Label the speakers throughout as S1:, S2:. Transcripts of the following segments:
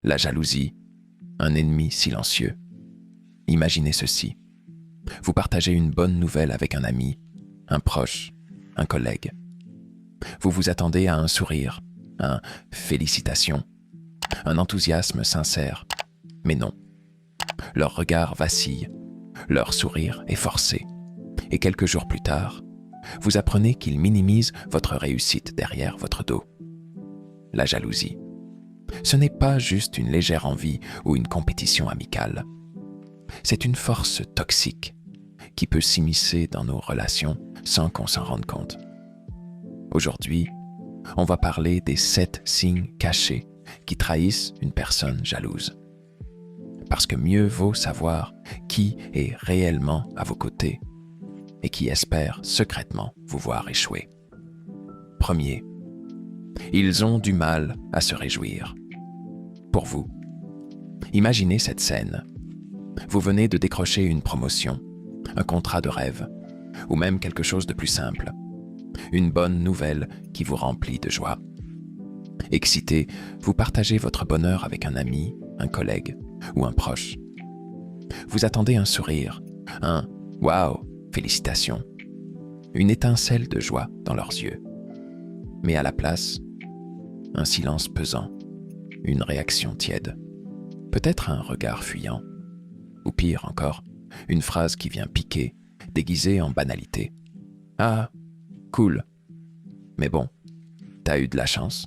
S1: La jalousie, un ennemi silencieux. Imaginez ceci. Vous partagez une bonne nouvelle avec un ami, un proche, un collègue. Vous vous attendez à un sourire, un « félicitations », un enthousiasme sincère. Mais non. Leur regard vacille, leur sourire est forcé. Et quelques jours plus tard, vous apprenez qu'ils minimisent votre réussite derrière votre dos. La jalousie. Ce n'est pas juste une légère envie ou une compétition amicale. C'est une force toxique qui peut s'immiscer dans nos relations sans qu'on s'en rende compte. Aujourd'hui, on va parler des 7 signes cachés qui trahissent une personne jalouse. Parce que mieux vaut savoir qui est réellement à vos côtés et qui espère secrètement vous voir échouer. Premier, ils ont du mal à se réjouir. Pour vous, imaginez cette scène. Vous venez de décrocher une promotion, un contrat de rêve, ou même quelque chose de plus simple. Une bonne nouvelle qui vous remplit de joie. Excité, vous partagez votre bonheur avec un ami, un collègue ou un proche. Vous attendez un sourire, un « Waouh, félicitations », une étincelle de joie dans leurs yeux. Mais à la place, un silence pesant, une réaction tiède, peut-être un regard fuyant, ou pire encore, une phrase qui vient piquer, déguisée en banalité. « Ah, cool. Mais bon, t'as eu de la chance.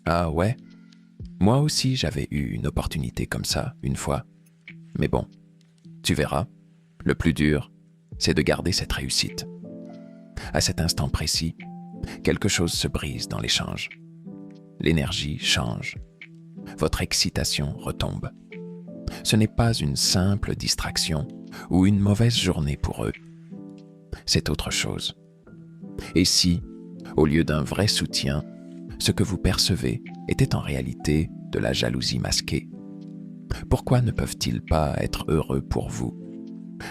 S1: Ah ouais, moi aussi j'avais eu une opportunité comme ça une fois. Mais bon, tu verras, le plus dur, c'est de garder cette réussite. » À cet instant précis, quelque chose se brise dans l'échange. L'énergie change. Votre excitation retombe. Ce n'est pas une simple distraction ou une mauvaise journée pour eux. C'est autre chose. Et si, au lieu d'un vrai soutien, ce que vous percevez était en réalité de la jalousie masquée? Pourquoi ne peuvent-ils pas être heureux pour vous?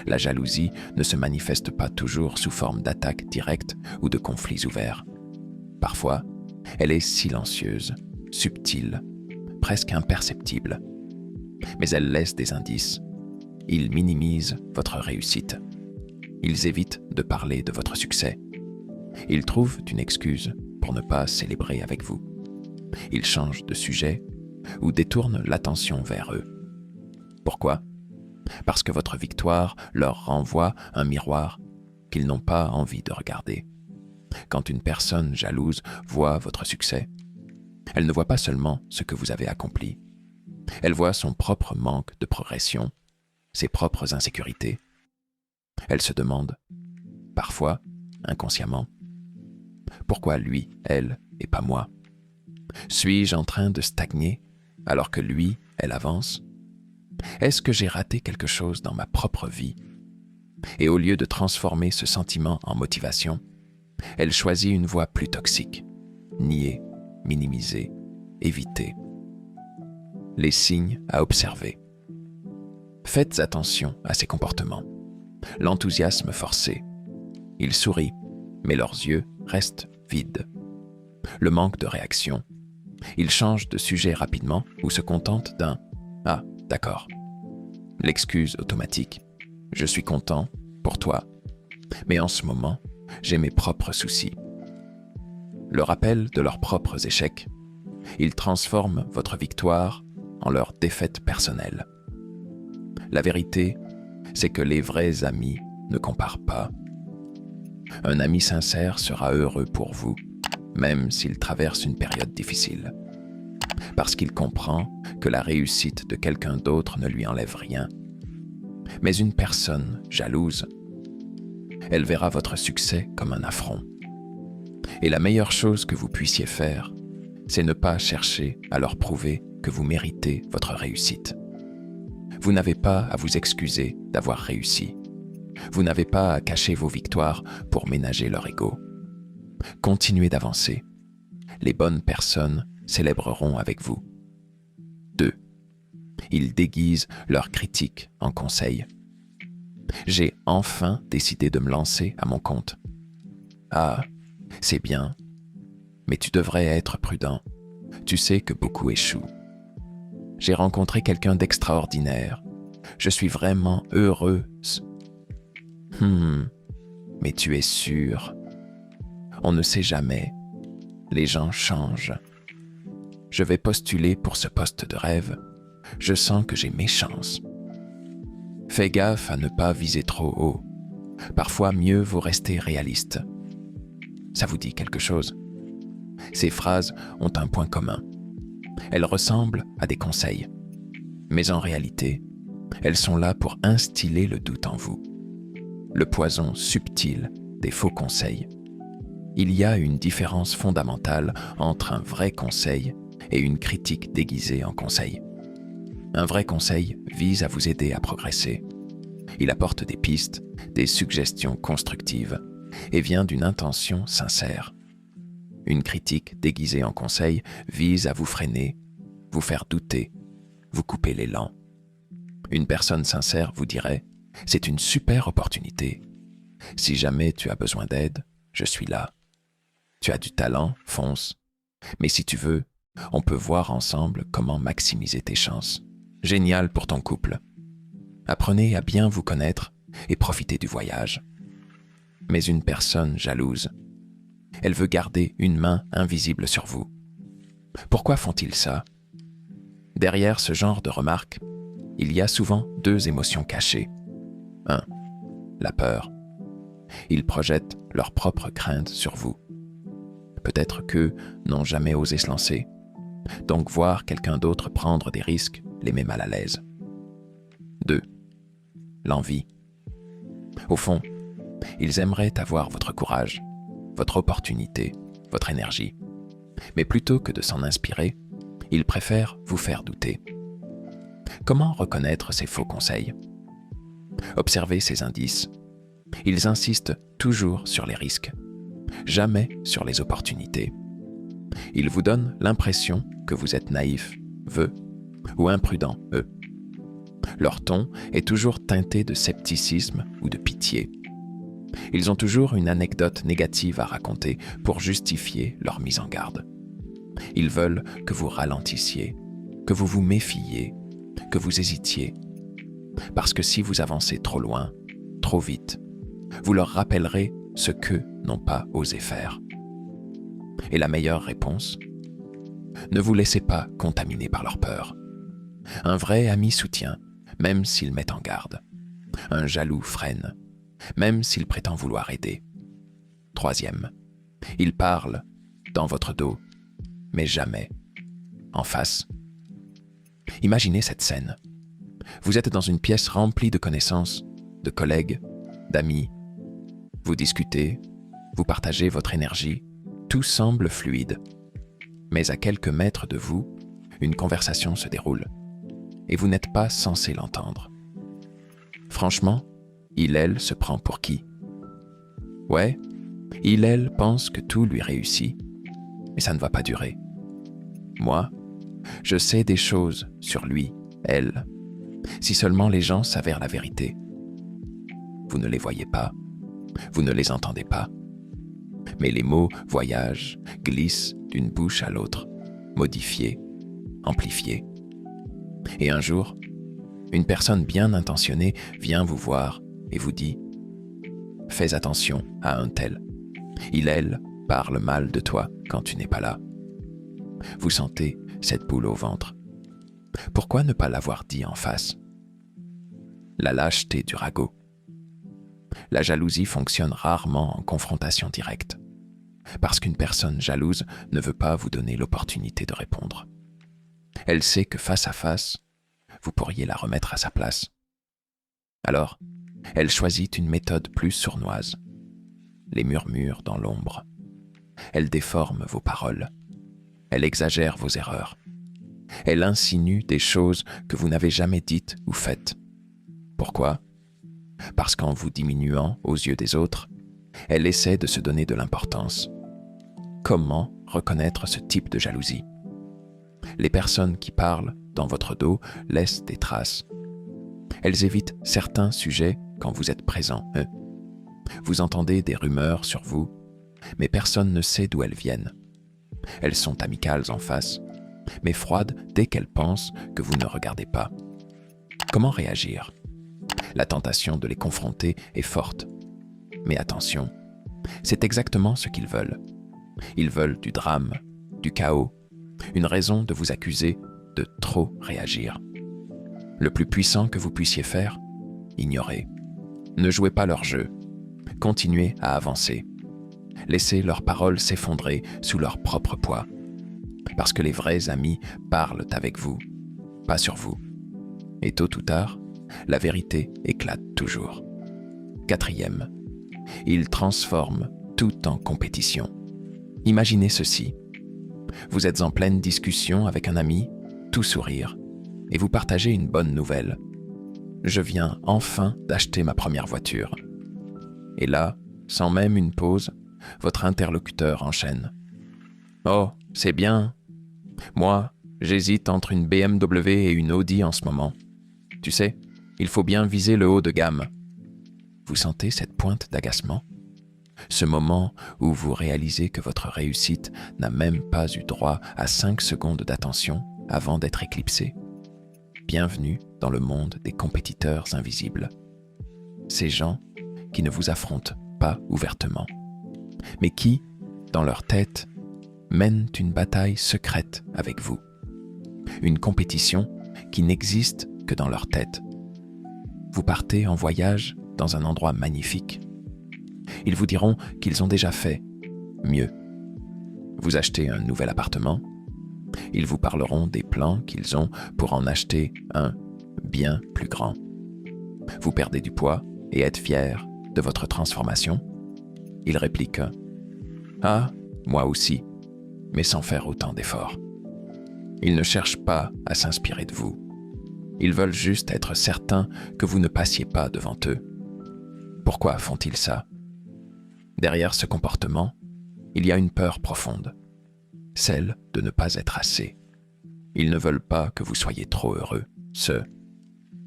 S1: La jalousie ne se manifeste pas toujours sous forme d'attaques directes ou de conflits ouverts. Parfois, elle est silencieuse, subtile, presque imperceptible. Mais elle laisse des indices. Ils minimisent votre réussite. Ils évitent de parler de votre succès. Ils trouvent une excuse pour ne pas célébrer avec vous. Ils changent de sujet ou détournent l'attention vers eux. Pourquoi? Parce que votre victoire leur renvoie un miroir qu'ils n'ont pas envie de regarder. Quand une personne jalouse voit votre succès, elle ne voit pas seulement ce que vous avez accompli. Elle voit son propre manque de progression, ses propres insécurités. Elle se demande, parfois inconsciemment, pourquoi lui, elle, et pas moi? Suis-je en train de stagner alors que lui, elle avance? Est-ce que j'ai raté quelque chose dans ma propre vie? Et au lieu de transformer ce sentiment en motivation, elle choisit une voie plus toxique. Nier, minimiser, éviter. Les signes à observer. Faites attention à ces comportements. L'enthousiasme forcé. Ils sourient, mais leurs yeux restent vides. Le manque de réaction. Ils changent de sujet rapidement ou se contentent d'un « Ah, d'accord ». L'excuse automatique. Je suis content pour toi, mais en ce moment, j'ai mes propres soucis. Le rappel de leurs propres échecs. Ils transforment votre victoire en leur défaite personnelle. La vérité, c'est que les vrais amis ne comparent pas. Un ami sincère sera heureux pour vous, même s'il traverse une période difficile. Parce qu'il comprend que la réussite de quelqu'un d'autre ne lui enlève rien. Mais une personne jalouse, elle verra votre succès comme un affront. Et la meilleure chose que vous puissiez faire, c'est ne pas chercher à leur prouver que vous méritez votre réussite. Vous n'avez pas à vous excuser d'avoir réussi. Vous n'avez pas à cacher vos victoires pour ménager leur ego. Continuez d'avancer. Les bonnes personnes célébreront avec vous. 2. Ils déguisent leurs critiques en conseils. J'ai enfin décidé de me lancer à mon compte. Ah, c'est bien, mais tu devrais être prudent. Tu sais que beaucoup échouent. j'ai rencontré quelqu'un d'extraordinaire. Je suis vraiment heureuse. Mais tu es sûr? On ne sait jamais. Les gens changent. Je vais postuler pour ce poste de rêve. Je sens que j'ai mes chances. Fais gaffe à ne pas viser trop haut. Parfois, mieux vaut rester réaliste. Ça vous dit quelque chose? Ces phrases ont un point commun. Elles ressemblent à des conseils. Mais en réalité, elles sont là pour instiller le doute en vous. Le poison subtil des faux conseils. Il y a une différence fondamentale entre un vrai conseil et une critique déguisée en conseil. Un vrai conseil vise à vous aider à progresser. Il apporte des pistes, des suggestions constructives et vient d'une intention sincère. Une critique déguisée en conseil vise à vous freiner, vous faire douter, vous couper l'élan. Une personne sincère vous dirait « C'est une super opportunité. Si jamais tu as besoin d'aide, je suis là. Tu as du talent, fonce. Mais si tu veux, on peut voir ensemble comment maximiser tes chances. Génial pour ton couple. Apprenez à bien vous connaître et profitez du voyage. » Mais une personne jalouse, elle veut garder une main invisible sur vous. Pourquoi font-ils ça? Derrière ce genre de remarques, il y a souvent deux émotions cachées. 1. La peur. Ils projettent leurs propres craintes sur vous. Peut-être qu'eux n'ont jamais osé se lancer, donc voir quelqu'un d'autre prendre des risques les met mal à l'aise. 2. L'envie. Au fond, ils aimeraient avoir votre courage, votre opportunité, votre énergie. Mais plutôt que de s'en inspirer, ils préfèrent vous faire douter. Comment reconnaître ces faux conseils? Observez ces indices. Ils insistent toujours sur les risques, jamais sur les opportunités. Ils vous donnent l'impression que vous êtes naïf, vœu, ou imprudent, eux. Leur ton est toujours teinté de scepticisme ou de pitié. Ils ont toujours une anecdote négative à raconter pour justifier leur mise en garde. Ils veulent que vous ralentissiez, que vous vous méfiez, que vous hésitiez. Parce que si vous avancez trop loin, trop vite, vous leur rappellerez ce qu'eux n'ont pas osé faire. Et la meilleure réponse? Ne vous laissez pas contaminer par leur peur. Un vrai ami soutient, même s'il met en garde. Un jaloux freine, même s'il prétend vouloir aider. 3e, il parle dans votre dos, mais jamais en face. Imaginez cette scène. Vous êtes dans une pièce remplie de connaissances, de collègues, d'amis. Vous discutez, vous partagez votre énergie, tout semble fluide. Mais à quelques mètres de vous, une conversation se déroule, et vous n'êtes pas censé l'entendre. Franchement, elle se prend pour qui? Ouais, elle pense que tout lui réussit, mais ça ne va pas durer. Moi, je sais des choses sur lui, elle, si seulement les gens s'avèrent la vérité. Vous ne les voyez pas, vous ne les entendez pas, mais les mots voyagent, glissent d'une bouche à l'autre, modifiés, amplifiés. Et un jour, une personne bien intentionnée vient vous voir et vous dit « Fais attention à un tel. Elle parle mal de toi quand tu n'es pas là. » Vous sentez cette boule au ventre. Pourquoi ne pas l'avoir dit en face? La lâcheté du ragot. La jalousie fonctionne rarement en confrontation directe, parce qu'une personne jalouse ne veut pas vous donner l'opportunité de répondre. Elle sait que face à face, vous pourriez la remettre à sa place. Alors, elle choisit une méthode plus sournoise, les murmures dans l'ombre. Elle déforme vos paroles. Elle exagère vos erreurs. Elle insinue des choses que vous n'avez jamais dites ou faites. Pourquoi? Parce qu'en vous diminuant aux yeux des autres, elle essaie de se donner de l'importance. Comment reconnaître ce type de jalousie? Les personnes qui parlent dans votre dos laissent des traces. Elles évitent certains sujets quand vous êtes présent. Vous entendez des rumeurs sur vous, mais personne ne sait d'où elles viennent. Elles sont amicales en face, mais froide dès qu'elle pense que vous ne regardez pas. Comment réagir? La tentation de les confronter est forte. Mais attention, c'est exactement ce qu'ils veulent. Ils veulent du drame, du chaos, une raison de vous accuser de trop réagir. Le plus puissant que vous puissiez faire, ignorez. Ne jouez pas leur jeu. Continuez à avancer. Laissez leurs paroles s'effondrer sous leur propre poids. Parce que les vrais amis parlent avec vous, pas sur vous. Et tôt ou tard, la vérité éclate toujours. 4e, ils transforment tout en compétition. Imaginez ceci. Vous êtes en pleine discussion avec un ami, tout sourire, et vous partagez une bonne nouvelle. Je viens enfin d'acheter ma première voiture. Et là, sans même une pause, votre interlocuteur enchaîne. Oh, c'est bien. Moi, j'hésite entre une BMW et une Audi en ce moment. Tu sais, il faut bien viser le haut de gamme. Vous sentez cette pointe d'agacement? Ce moment où vous réalisez que votre réussite n'a même pas eu droit à 5 secondes d'attention avant d'être éclipsée. Bienvenue dans le monde des compétiteurs invisibles. Ces gens qui ne vous affrontent pas ouvertement, mais qui, dans leur tête, mènent une bataille secrète avec vous. Une compétition qui n'existe que dans leur tête. Vous partez en voyage dans un endroit magnifique. Ils vous diront qu'ils ont déjà fait mieux. Vous achetez un nouvel appartement. Ils vous parleront des plans qu'ils ont pour en acheter un bien plus grand. Vous perdez du poids et êtes fier de votre transformation. Ils répliquent « Ah, moi aussi », mais sans faire autant d'efforts. Ils ne cherchent pas à s'inspirer de vous. Ils veulent juste être certains que vous ne passiez pas devant eux. Pourquoi font-ils ça? Derrière ce comportement, il y a une peur profonde, celle de ne pas être assez. Ils ne veulent pas que vous soyez trop heureux,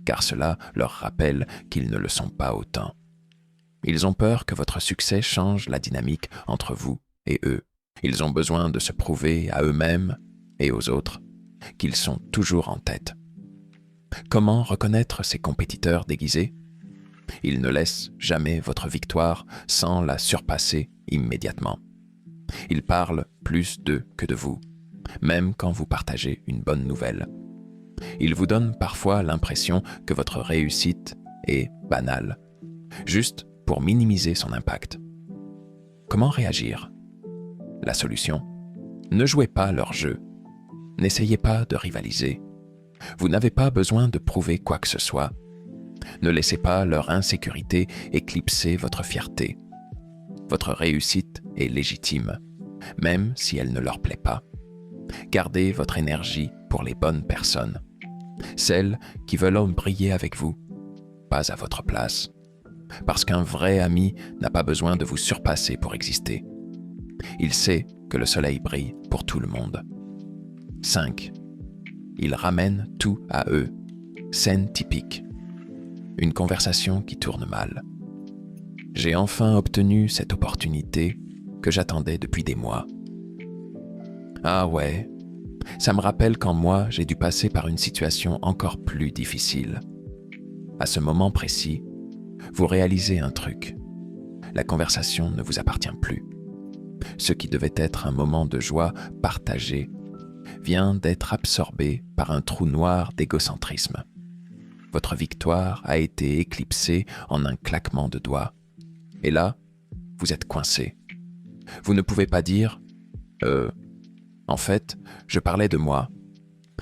S1: car cela leur rappelle qu'ils ne le sont pas autant. Ils ont peur que votre succès change la dynamique entre vous et eux. Ils ont besoin de se prouver à eux-mêmes et aux autres qu'ils sont toujours en tête. Comment reconnaître ces compétiteurs déguisés? Ils ne laissent jamais votre victoire sans la surpasser immédiatement. Ils parlent plus d'eux que de vous, même quand vous partagez une bonne nouvelle. Ils vous donnent parfois l'impression que votre réussite est banale, juste pour minimiser son impact. Comment réagir? La solution? Ne jouez pas leur jeu. N'essayez pas de rivaliser. Vous n'avez pas besoin de prouver quoi que ce soit. Ne laissez pas leur insécurité éclipser votre fierté. Votre réussite est légitime, même si elle ne leur plaît pas. Gardez votre énergie pour les bonnes personnes, celles qui veulent briller avec vous, pas à votre place. Parce qu'un vrai ami n'a pas besoin de vous surpasser pour exister. Il sait que le soleil brille pour tout le monde. 5. Ils ramènent tout à eux. Scène typique. Une conversation qui tourne mal. J'ai enfin obtenu cette opportunité que j'attendais depuis des mois. Ah ouais, ça me rappelle quand moi j'ai dû passer par une situation encore plus difficile. À ce moment précis, vous réalisez un truc. La conversation ne vous appartient plus. Ce qui devait être un moment de joie partagé vient d'être absorbé par un trou noir d'égocentrisme. Votre victoire a été éclipsée en un claquement de doigts. Et là, vous êtes coincé. Vous ne pouvez pas dire « En fait, je parlais de moi »,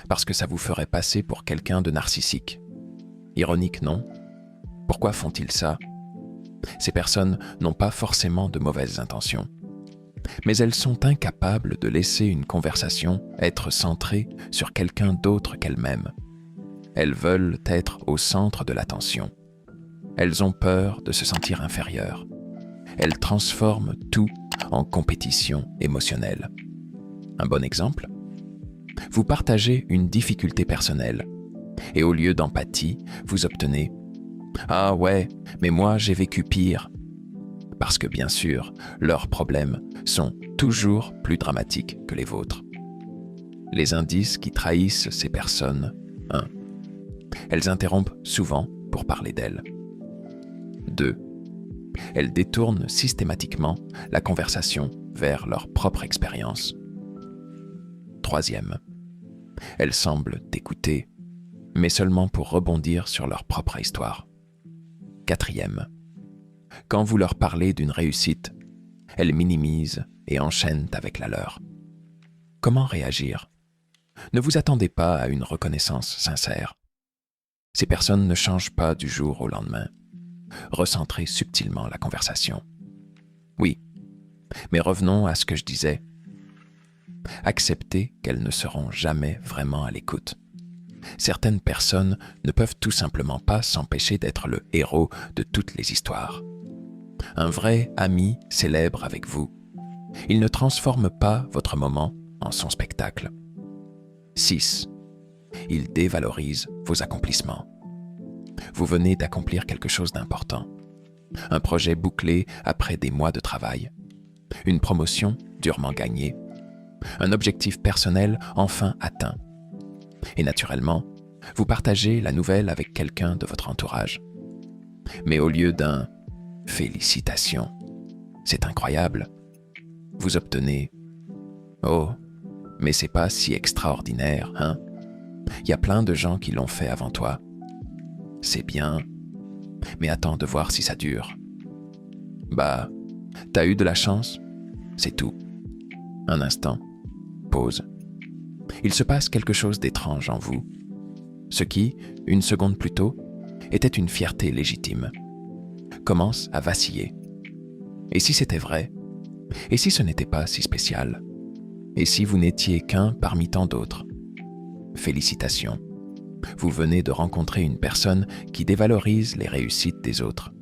S1: parce que ça vous ferait passer pour quelqu'un de narcissique. Ironique, non? Pourquoi font-ils ça? Ces personnes n'ont pas forcément de mauvaises intentions. Mais elles sont incapables de laisser une conversation être centrée sur quelqu'un d'autre qu'elles-mêmes. Elles veulent être au centre de l'attention. Elles ont peur de se sentir inférieures. Elles transforment tout en compétition émotionnelle. Un bon exemple? Vous partagez une difficulté personnelle et au lieu d'empathie, vous obtenez « Ah ouais, mais moi j'ai vécu pire ». Parce que bien sûr, leurs problèmes sont toujours plus dramatiques que les vôtres. Les indices qui trahissent ces personnes. 1. Elles interrompent souvent pour parler d'elles. 2. Elles détournent systématiquement la conversation vers leur propre expérience. 3. Elles semblent t'écouter, mais seulement pour rebondir sur leur propre histoire. 4. Quand vous leur parlez d'une réussite, elles minimisent et enchaînent avec la leur. Comment réagir? Ne vous attendez pas à une reconnaissance sincère. Ces personnes ne changent pas du jour au lendemain. Recentrez subtilement la conversation. Oui, mais revenons à ce que je disais. Acceptez qu'elles ne seront jamais vraiment à l'écoute. Certaines personnes ne peuvent tout simplement pas s'empêcher d'être le héros de toutes les histoires. Un vrai ami célèbre avec vous. Il ne transforme pas votre moment en son spectacle. 6. Il dévalorise vos accomplissements. Vous venez d'accomplir quelque chose d'important. Un projet bouclé après des mois de travail. Une promotion durement gagnée. Un objectif personnel enfin atteint. Et naturellement, vous partagez la nouvelle avec quelqu'un de votre entourage. Mais au lieu d'un « félicitations, c'est incroyable », vous obtenez « oh, mais c'est pas si extraordinaire, hein? Il y a plein de gens qui l'ont fait avant toi. C'est bien, mais attends de voir si ça dure. Bah, t'as eu de la chance, c'est tout. » Un instant, pause. Il se passe quelque chose d'étrange en vous. Ce qui, une seconde plus tôt, était une fierté légitime, commence à vaciller. Et si c'était vrai? Et si ce n'était pas si spécial? Et si vous n'étiez qu'un parmi tant d'autres? Félicitations. Vous venez de rencontrer une personne qui dévalorise les réussites des autres.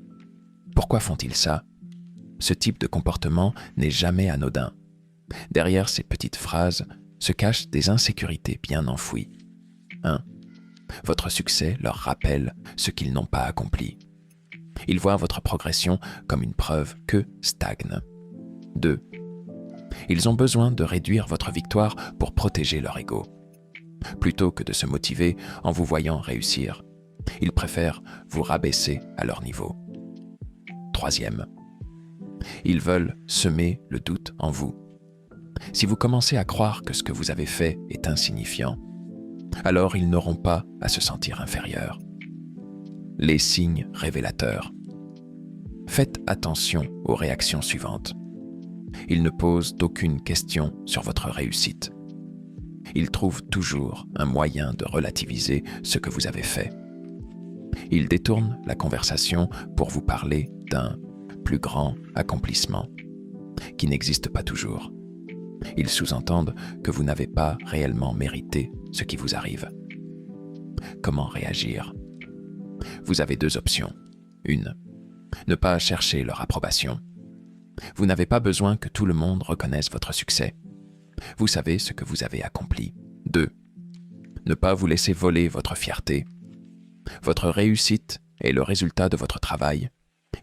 S1: Pourquoi font-ils ça? Ce type de comportement n'est jamais anodin. Derrière ces petites phrases se cachent des insécurités bien enfouies. 1. Votre succès leur rappelle ce qu'ils n'ont pas accompli. Ils voient votre progression comme une preuve que stagne. 2. Ils ont besoin de réduire votre victoire pour protéger leur ego. Plutôt que de se motiver en vous voyant réussir, ils préfèrent vous rabaisser à leur niveau. 3. Ils veulent semer le doute en vous. Si vous commencez à croire que ce que vous avez fait est insignifiant, alors ils n'auront pas à se sentir inférieurs. Les signes révélateurs. Faites attention aux réactions suivantes. Ils ne posent aucune question sur votre réussite. Ils trouvent toujours un moyen de relativiser ce que vous avez fait. Ils détournent la conversation pour vous parler d'un plus grand accomplissement qui n'existe pas toujours. Ils sous-entendent que vous n'avez pas réellement mérité ce qui vous arrive. Comment réagir? Vous avez 2 options. 1. Ne pas chercher leur approbation. Vous n'avez pas besoin que tout le monde reconnaisse votre succès. Vous savez ce que vous avez accompli. 2. Ne pas vous laisser voler votre fierté. Votre réussite est le résultat de votre travail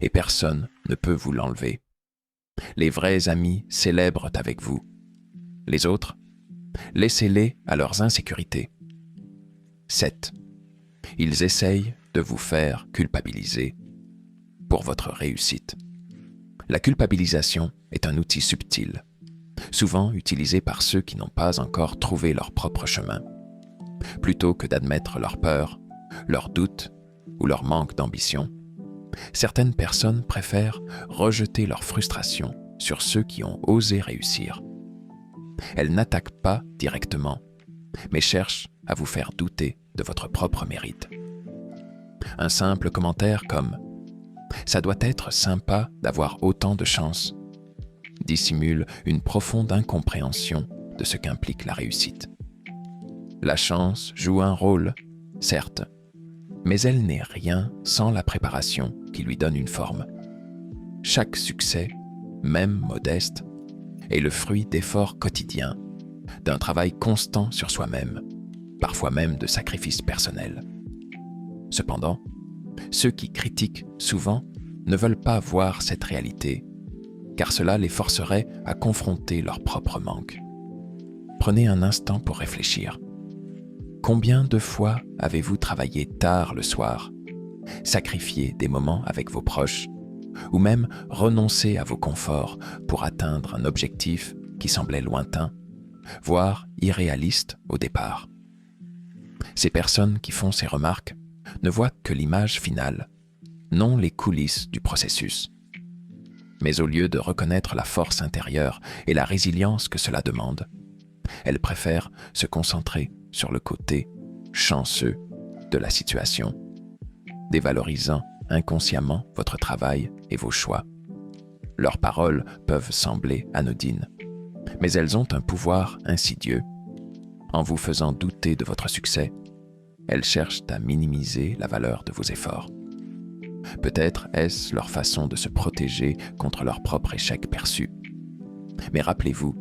S1: et personne ne peut vous l'enlever. Les vrais amis célèbrent avec vous. Les autres, laissez-les à leurs insécurités. 7. Ils essayent de vous faire culpabiliser pour votre réussite. La culpabilisation est un outil subtil, souvent utilisé par ceux qui n'ont pas encore trouvé leur propre chemin. Plutôt que d'admettre leurs peurs, leurs doutes ou leur manque d'ambition, certaines personnes préfèrent rejeter leur frustration sur ceux qui ont osé réussir. Elles n'attaquent pas directement, mais cherchent à vous faire douter de votre propre mérite. Un simple commentaire comme « ça doit être sympa d'avoir autant de chance » dissimule une profonde incompréhension de ce qu'implique la réussite. La chance joue un rôle, certes, mais elle n'est rien sans la préparation qui lui donne une forme. Chaque succès, même modeste, est le fruit d'efforts quotidiens, d'un travail constant sur soi-même, parfois même de sacrifices personnels. Cependant, ceux qui critiquent souvent ne veulent pas voir cette réalité, car cela les forcerait à confronter leur propre manque. Prenez un instant pour réfléchir. Combien de fois avez-vous travaillé tard le soir, sacrifié des moments avec vos proches, ou même renoncé à vos conforts pour atteindre un objectif qui semblait lointain, voire irréaliste au départ? Ces personnes qui font ces remarques ne voient que l'image finale, non les coulisses du processus. Mais au lieu de reconnaître la force intérieure et la résilience que cela demande, elles préfèrent se concentrer sur le côté chanceux de la situation, dévalorisant inconsciemment votre travail et vos choix. Leurs paroles peuvent sembler anodines, mais elles ont un pouvoir insidieux. En vous faisant douter de votre succès, elles cherchent à minimiser la valeur de vos efforts. Peut-être est-ce leur façon de se protéger contre leur propre échec perçu. Mais rappelez-vous,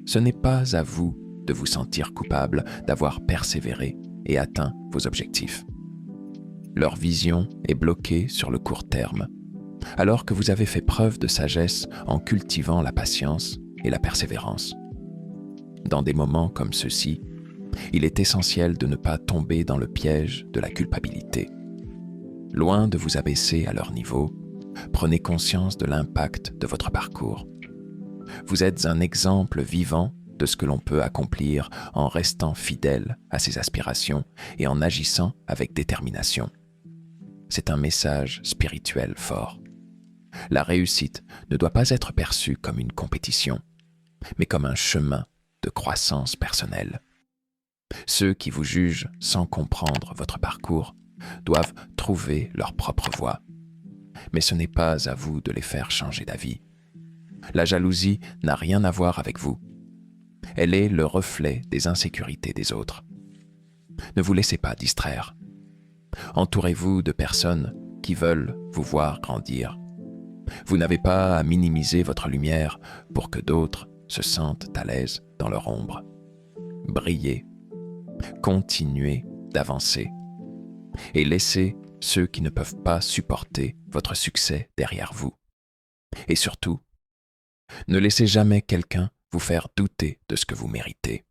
S1: ce n'est pas à vous de vous sentir coupable d'avoir persévéré et atteint vos objectifs. Leur vision est bloquée sur le court terme, alors que vous avez fait preuve de sagesse en cultivant la patience et la persévérance. Dans des moments comme ceux-ci, il est essentiel de ne pas tomber dans le piège de la culpabilité. Loin de vous abaisser à leur niveau, prenez conscience de l'impact de votre parcours. Vous êtes un exemple vivant de ce que l'on peut accomplir en restant fidèle à ses aspirations et en agissant avec détermination. C'est un message spirituel fort. La réussite ne doit pas être perçue comme une compétition, mais comme un chemin de croissance personnelle. Ceux qui vous jugent sans comprendre votre parcours doivent trouver leur propre voie. Mais ce n'est pas à vous de les faire changer d'avis. La jalousie n'a rien à voir avec vous. Elle est le reflet des insécurités des autres. Ne vous laissez pas distraire. Entourez-vous de personnes qui veulent vous voir grandir. Vous n'avez pas à minimiser votre lumière pour que d'autres se sentent à l'aise dans leur ombre. Brillez, continuez d'avancer et laissez ceux qui ne peuvent pas supporter votre succès derrière vous. Et surtout, ne laissez jamais quelqu'un vous faire douter de ce que vous méritez.